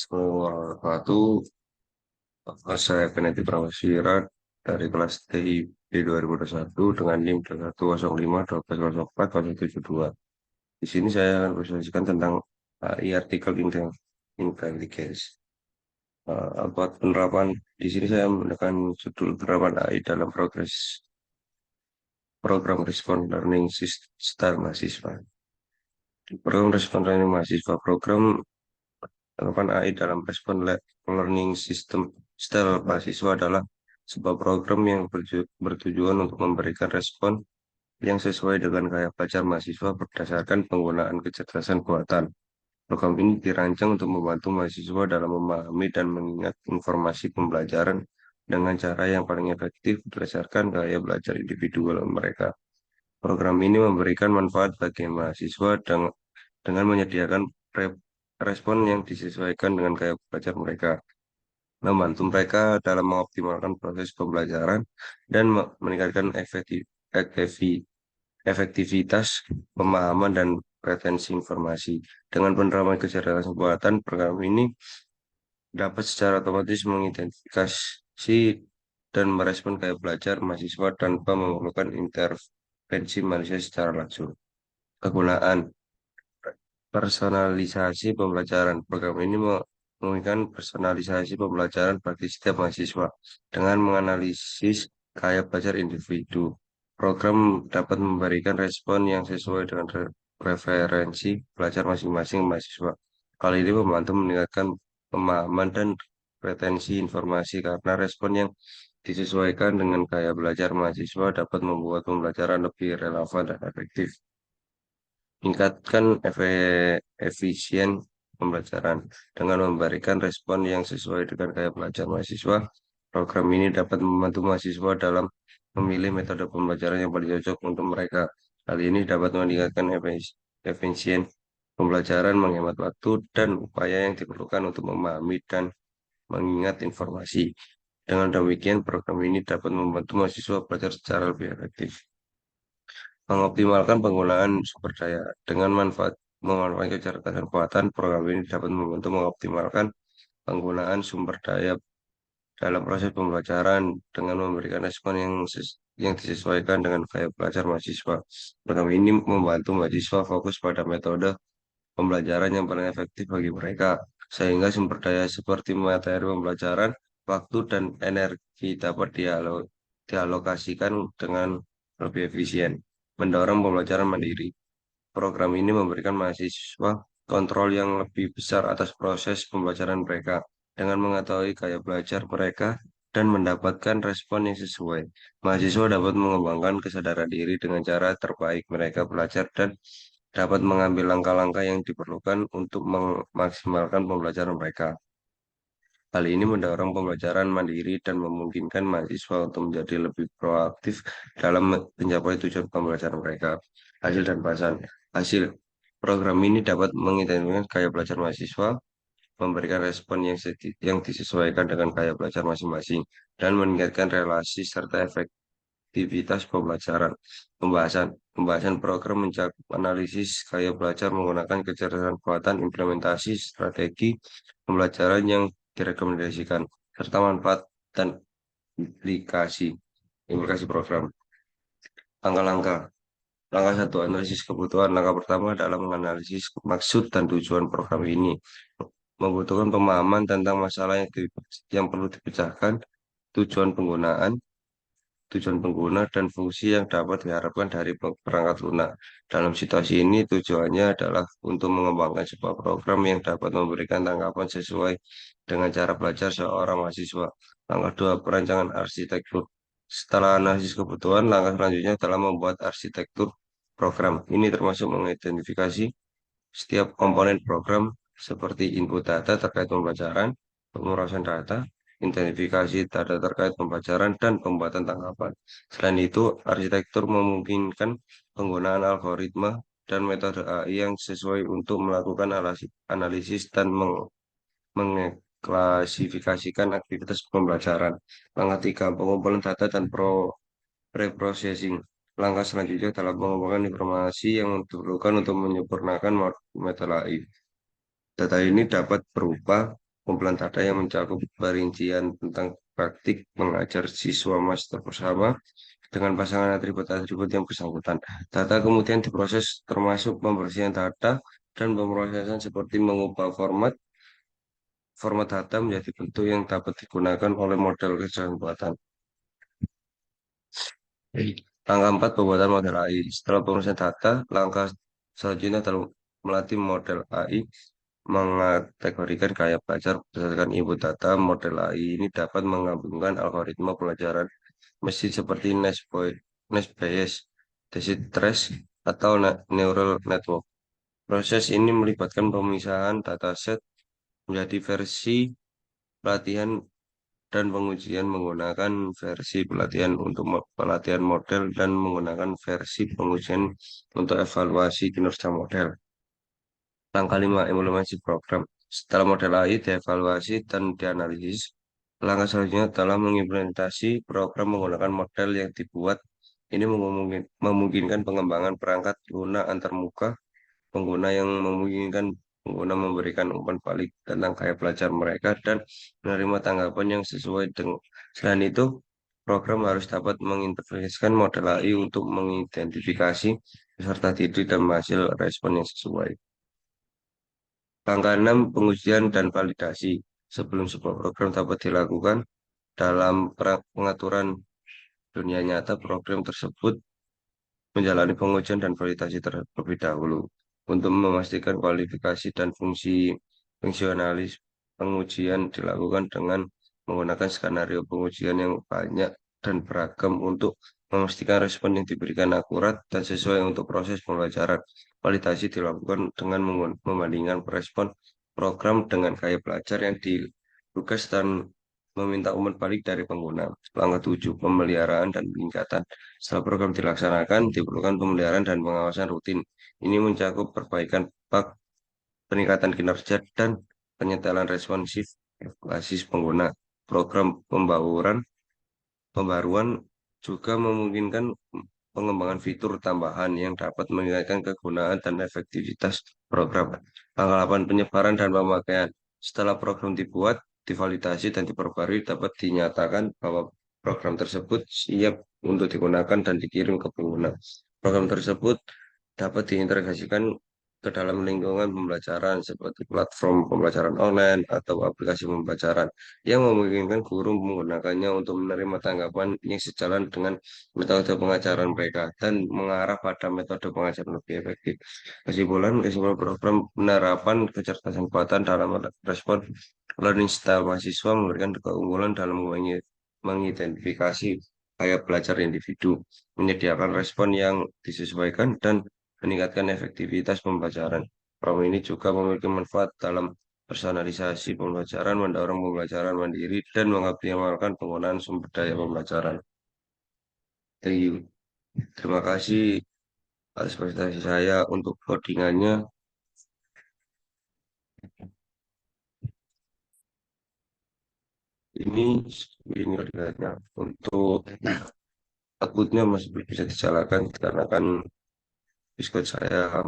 Suatu saya peneliti Prawasirat dari kelas TIP 2021 dengan NIM 105.1204.072. Di sini saya akan presentasikan tentang AI Article Intelligence. Buat penerapan di sini saya menggunakan judul penerapan AI dalam program Respon Learning Style mahasiswa. Program Respon Learning mahasiswa program penerapan AI dalam learning system style mahasiswa adalah sebuah program yang bertujuan untuk memberikan respon yang sesuai dengan gaya belajar mahasiswa berdasarkan penggunaan kecerdasan buatan. Program ini dirancang untuk membantu mahasiswa dalam memahami dan mengingat informasi pembelajaran dengan cara yang paling efektif berdasarkan gaya belajar individual mereka. Program ini memberikan manfaat bagi mahasiswa dengan menyediakan respon yang disesuaikan dengan gaya belajar mereka, membantu mereka dalam mengoptimalkan proses pembelajaran dan meningkatkan efektivitas pemahaman dan retensi informasi. Dengan penerapan kecerdasan buatan, program ini dapat secara otomatis mengidentifikasi dan merespon gaya belajar mahasiswa tanpa memerlukan intervensi manusia secara langsung. Kegunaan personalisasi pembelajaran. Program ini memungkinkan personalisasi pembelajaran bagi setiap mahasiswa dengan menganalisis gaya belajar individu. Program dapat memberikan respon yang sesuai dengan preferensi belajar masing-masing mahasiswa. Hal ini membantu meningkatkan pemahaman dan retensi informasi karena respon yang disesuaikan dengan gaya belajar mahasiswa dapat membuat pembelajaran lebih relevan dan efektif. Tingkatkan efisien pembelajaran dengan memberikan respon yang sesuai dengan gaya belajar mahasiswa. Program ini dapat membantu mahasiswa dalam memilih metode pembelajaran yang paling cocok untuk mereka. Hal ini dapat meningkatkan efisien pembelajaran, menghemat waktu, dan upaya yang diperlukan untuk memahami dan mengingat informasi. Dengan demikian, program ini dapat membantu mahasiswa belajar secara lebih efektif. Mengoptimalkan penggunaan sumber daya dengan memanfaatkan kecerdasan buatan, program ini dapat membantu mengoptimalkan penggunaan sumber daya dalam proses pembelajaran dengan memberikan respon yang disesuaikan dengan gaya belajar mahasiswa. Program ini membantu mahasiswa fokus pada metode pembelajaran yang paling efektif bagi mereka, sehingga sumber daya seperti materi pembelajaran, waktu, dan energi dapat dialokasikan dengan lebih efisien. Mendorong pembelajaran mandiri. Program ini memberikan mahasiswa kontrol yang lebih besar atas proses pembelajaran mereka dengan mengetahui gaya belajar mereka dan mendapatkan respon yang sesuai. Mahasiswa dapat mengembangkan kesadaran diri dengan cara terbaik mereka belajar dan dapat mengambil langkah-langkah yang diperlukan untuk memaksimalkan pembelajaran mereka. Hal ini mendorong pembelajaran mandiri dan memungkinkan mahasiswa untuk menjadi lebih proaktif dalam mencapai tujuan pembelajaran mereka. Hasil dan bahasan. Hasil program ini dapat mengidentifikasi gaya belajar mahasiswa, memberikan respon yang disesuaikan dengan gaya belajar masing-masing, dan meningkatkan relasi serta aktivitas pembelajaran. Pembahasan. Pembahasan program mencakup analisis gaya belajar menggunakan kecerdasan buatan, implementasi strategi pembelajaran yang direkomendasikan, serta manfaat dan implikasi implikasi program. Langkah-langkah. Langkah satu, analisis kebutuhan. Langkah pertama adalah menganalisis maksud dan tujuan program ini. Membutuhkan pemahaman tentang masalah yang perlu dipecahkan, tujuan penggunaan, tujuan pengguna, dan fungsi yang dapat diharapkan dari perangkat lunak. Dalam situasi ini, tujuannya adalah untuk mengembangkan sebuah program yang dapat memberikan tanggapan sesuai dengan cara belajar seorang mahasiswa. Langkah dua, perancangan arsitektur. Setelah analisis kebutuhan, langkah selanjutnya adalah membuat arsitektur program. Ini termasuk mengidentifikasi setiap komponen program seperti input data terkait pembelajaran, pemrosesan data, identifikasi data terkait pembelajaran, dan pembuatan tanggapan. Selain itu, arsitektur memungkinkan penggunaan algoritma dan metode AI yang sesuai untuk melakukan analisis dan mengklasifikasikan aktivitas pembelajaran. Langkah tiga, pengumpulan data dan preprocessing. Langkah selanjutnya adalah pengumpulan informasi yang diperlukan untuk menyempurnakan metode AI. Data ini dapat berupa kumpulan data yang mencakup perincian tentang praktik mengajar siswa master bersama dengan pasangan atribut-atribut yang bersangkutan. Data kemudian diproses termasuk pembersihan data dan pemrosesan seperti mengubah format data menjadi bentuk yang dapat digunakan oleh model kecerdasan buatan. Langkah 4, pembuatan model AI. Setelah pemrosesan data, langkah selanjutnya adalah melatih model AI mengategorikan gaya belajar berdasarkan input data. Model AI ini dapat menggabungkan algoritma pelajaran mesin seperti Nest Bayes, Test Trace, atau Neural Network. Proses ini melibatkan pemisahan dataset menjadi versi pelatihan dan pengujian menggunakan versi pelatihan untuk pelatihan model dan menggunakan versi pengujian untuk evaluasi kinerja model. Langkah 5, implementasi program. Setelah model AI dievaluasi dan dianalisis, langkah selanjutnya adalah mengimplementasi program menggunakan model yang dibuat. Ini memungkinkan pengembangan perangkat guna antarmuka pengguna yang memungkinkan pengguna memberikan umpan balik tentang gaya belajar mereka dan menerima tanggapan yang sesuai dengan. Selain itu, program harus dapat menginterpretasikan model AI untuk mengidentifikasi peserta didik dan hasil respon yang sesuai. Langkah 6, pengujian dan validasi. Sebelum sebuah program dapat dilakukan dalam pengaturan dunia nyata, program tersebut menjalani pengujian dan validasi terlebih dahulu untuk memastikan kualifikasi dan fungsionalis. Pengujian dilakukan dengan menggunakan skenario pengujian yang banyak dan beragam untuk memastikan respon yang diberikan akurat dan sesuai untuk proses pembelajaran. Validasi dilakukan dengan membandingkan respon program dengan gaya belajar yang ditugas dan meminta umpan balik dari pengguna. Langkah 7, pemeliharaan dan peningkatan. Setelah program dilaksanakan, diperlukan pemeliharaan dan pengawasan rutin. Ini mencakup perbaikan bug, peningkatan kinerja, dan penyetelan responsif basis pengguna. Program pembaruan juga memungkinkan pengembangan fitur tambahan yang dapat meningkatkan kegunaan dan efektivitas program. Langkah 8, penyebaran dan pemakaian. Setelah program dibuat, divalidasi, dan diperbarui, dapat dinyatakan bahwa program tersebut siap untuk digunakan dan dikirim ke pengguna. Program tersebut dapat diintegrasikan ke dalam lingkungan pembelajaran seperti platform pembelajaran online atau aplikasi pembelajaran yang memungkinkan guru menggunakannya untuk menerima tanggapan yang sejalan dengan metode pengajaran mereka dan mengarah pada metode pengajaran lebih efektif. Kesimpulan program penerapan kecerdasan buatan dalam respon learning style mahasiswa memberikan keunggulan dalam mengidentifikasi gaya belajar individu, menyediakan respon yang disesuaikan, dan meningkatkan efektivitas pembelajaran. Program ini juga memiliki manfaat dalam personalisasi pembelajaran, mendorong pembelajaran mandiri, dan mengoptimalkan penggunaan sumber daya pembelajaran. Thank you. Terima kasih atas presentasi saya untuk codingannya. Ini ini codingannya. Untuk outputnya masih belum bisa dijalankan karena kan Discord saya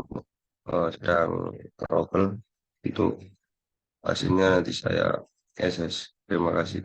sedang trouble. Itu hasilnya nanti saya SS. Terima kasih.